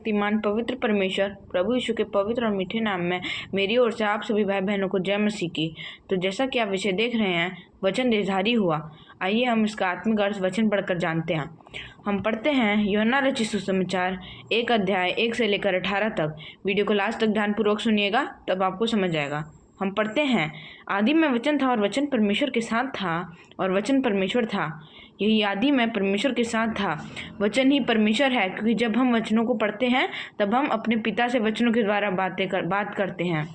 सर्वशक्तिमान पवित्र परमेश्वर प्रभु यीशु के पवित्र और मीठे नाम में मेरी ओर से आप सभी भाई बहनों को जय मसीह की। तो जैसा कि आप विषय देख रहे हैं, वचन देहधारी हुआ। आइए हम इसका आत्मिक अर्थ वचन पढ़कर जानते हैं। हम पढ़ते हैं यूहन्ना रचित सुसमाचार 1 अध्याय 1 से लेकर 18 तक। वीडियो को लास्ट तक ध्यानपूर्वक सुनिएगा, तब आपको समझ आएगा। हम पढ़ते हैं, आदि में वचन था और वचन परमेश्वर के साथ था और वचन परमेश्वर था। यही आदि में परमेश्वर के साथ था। वचन ही परमेश्वर है, क्योंकि जब हम वचनों को पढ़ते हैं तब हम अपने पिता से वचनों के द्वारा बात करते हैं।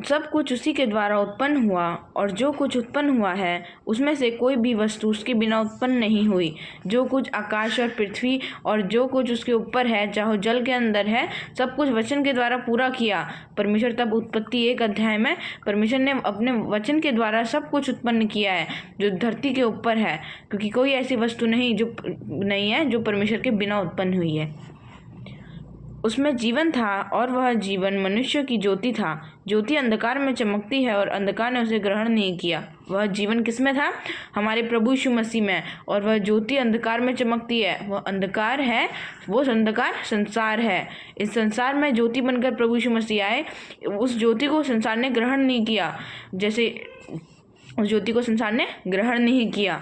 सब कुछ उसी के द्वारा उत्पन्न हुआ और जो कुछ उत्पन्न हुआ है उसमें से कोई भी वस्तु उसके बिना उत्पन्न नहीं हुई। जो कुछ आकाश और पृथ्वी और जो कुछ उसके ऊपर है, चाहे जल के अंदर है, सब कुछ वचन के द्वारा पूरा किया परमेश्वर। तब उत्पत्ति 1 अध्याय में परमेश्वर ने अपने वचन के द्वारा सब कुछ उत्पन्न किया है जो धरती के ऊपर है, क्योंकि कोई ऐसी वस्तु नहीं है जो परमेश्वर के बिना उत्पन्न हुई है। उसमें जीवन था और वह जीवन मनुष्य की ज्योति था। ज्योति अंधकार में चमकती है और अंधकार ने उसे ग्रहण नहीं किया। वह जीवन किसमें था? हमारे प्रभु यीशु मसीह में। और वह ज्योति अंधकार में चमकती है। वह अंधकार है, वो अंधकार संसार है। इस संसार में ज्योति बनकर प्रभु यीशु मसीह आए। उस ज्योति को संसार ने ग्रहण नहीं किया, जैसे उस ज्योति को संसार ने ग्रहण नहीं किया।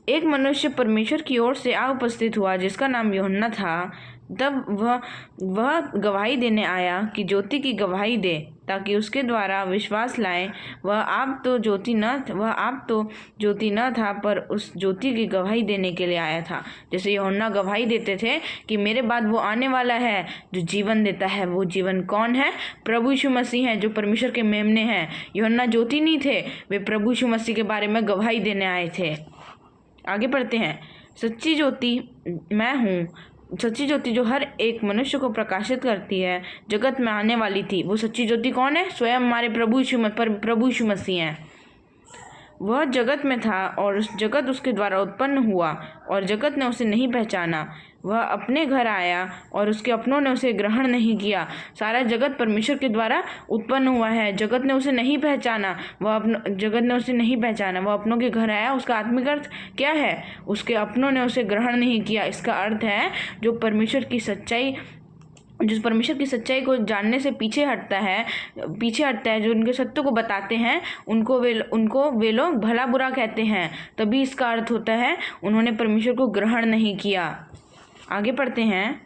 एक मनुष्य परमेश्वर की ओर से आ उपस्थित हुआ जिसका नाम यूहन्ना था। तब वह गवाही देने आया कि ज्योति की गवाही दे, ताकि उसके द्वारा विश्वास लाए। वह आप तो ज्योति न था, पर उस ज्योति की गवाही देने के लिए आया था। जैसे यूहन्ना गवाही देते थे कि मेरे बाद वो आने वाला है जो जीवन देता है। वो जीवन कौन है? प्रभु यीशु मसीह है, जो परमेश्वर के मेमने हैं। यूहन्ना ज्योति नहीं थे, वे प्रभु यीशु मसीह के बारे में गवाही देने आए थे। आगे पढ़ते हैं, सच्ची ज्योति मैं हूँ। सच्ची ज्योति जो हर एक मनुष्य को प्रकाशित करती है, जगत में आने वाली थी। वो सच्ची ज्योति कौन है? स्वयं हमारे प्रभु यीशु मसीह हैं। वह जगत में था और जगत उसके द्वारा उत्पन्न हुआ और जगत ने उसे नहीं पहचाना। वह अपने घर आया और उसके अपनों ने उसे ग्रहण नहीं किया। सारा जगत परमेश्वर के द्वारा उत्पन्न हुआ है, जगत ने उसे नहीं पहचाना। वह अपनों के घर आया। उसका आत्मिक अर्थ क्या है? उसके अपनों ने उसे ग्रहण नहीं किया। इसका अर्थ है जो परमेश्वर की सच्चाई को जानने से पीछे हटता है, जो उनके सत्य को बताते हैं, उनको वे लोग भला बुरा कहते हैं। तभी इसका अर्थ होता है उन्होंने परमेश्वर को ग्रहण नहीं किया। आगे पढ़ते हैं,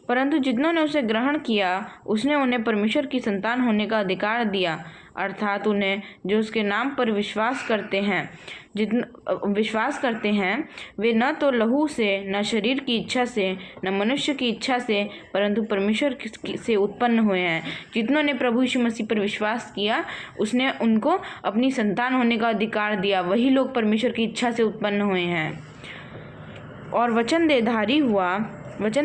परंतु जितनों ने उसे ग्रहण किया उसने उन्हें परमेश्वर की संतान होने का अधिकार दिया, अर्थात उन्हें जो उसके नाम पर विश्वास करते हैं वे न तो लहू से, न शरीर की इच्छा से, न मनुष्य की इच्छा से, परंतु परमेश्वर से उत्पन्न हुए हैं। जितनों ने प्रभु यीशु मसीह पर विश्वास किया उसने उनको अपनी संतान होने का अधिकार दिया। वही लोग परमेश्वर की इच्छा से उत्पन्न हुए हैं। और वचन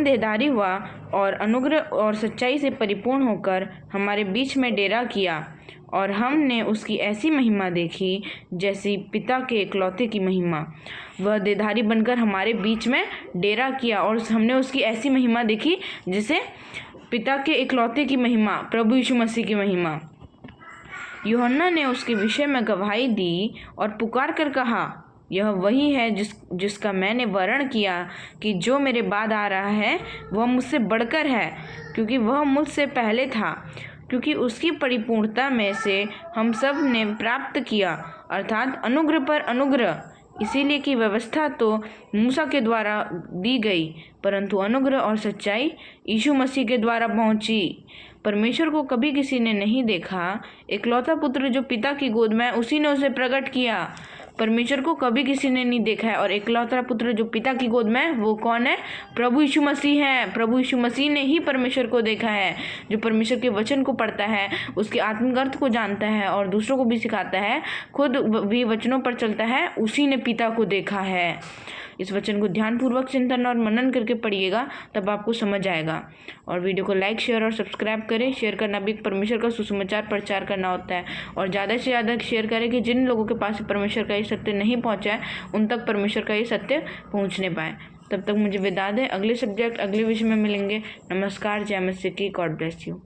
देहधारी हुआ और अनुग्रह और सच्चाई से परिपूर्ण होकर हमारे बीच में डेरा किया। और हमने उसकी ऐसी महिमा देखी जैसी पिता के इकलौते की महिमा। वह देहधारी बनकर हमारे बीच में डेरा किया और हमने उसकी ऐसी महिमा देखी जैसे पिता के इकलौते की महिमा, प्रभु यीशु मसीह की महिमा। यूहन्ना ने उसके विषय में गवाही दी और पुकार कर कहा, यह वही है जिसका मैंने वर्णन किया कि जो मेरे बाद आ रहा है वह मुझसे बढ़कर है, क्योंकि वह मुझसे पहले था। क्योंकि उसकी परिपूर्णता में से हम सब ने प्राप्त किया, अर्थात अनुग्रह पर अनुग्रह। इसीलिए कि व्यवस्था तो मूसा के द्वारा दी गई, परंतु अनुग्रह और सच्चाई यीशु मसीह के द्वारा पहुंची। परमेश्वर को कभी किसी ने नहीं देखा। इकलौता पुत्र जो पिता की गोद में, उसी ने उसे प्रकट किया। परमेश्वर को कभी किसी ने नहीं देखा है, और इकलौता पुत्र जो पिता की गोद में, वो कौन है? प्रभु यीशु मसीह है। प्रभु यीशु मसीह ने ही परमेश्वर को देखा है। जो परमेश्वर के वचन को पढ़ता है, उसके आत्मिक अर्थ को जानता है और दूसरों को भी सिखाता है, खुद भी वचनों पर चलता है, उसी ने पिता को देखा है। इस वचन को ध्यानपूर्वक चिंतन और मनन करके पढ़िएगा, तब आपको समझ आएगा। और वीडियो को लाइक, शेयर और सब्सक्राइब करें। शेयर करना भी परमेश्वर का सुसमाचार प्रचार करना होता है, और ज़्यादा से ज़्यादा शेयर करें कि जिन लोगों के पास परमेश्वर का ये सत्य नहीं पहुंचा है, उन तक परमेश्वर का ये सत्य पहुंचने पाए। तब तक मुझे विदा दें। अगले सब्जेक्ट, अगले विषय में मिलेंगे। नमस्कार, जय मसीह की। God bless you.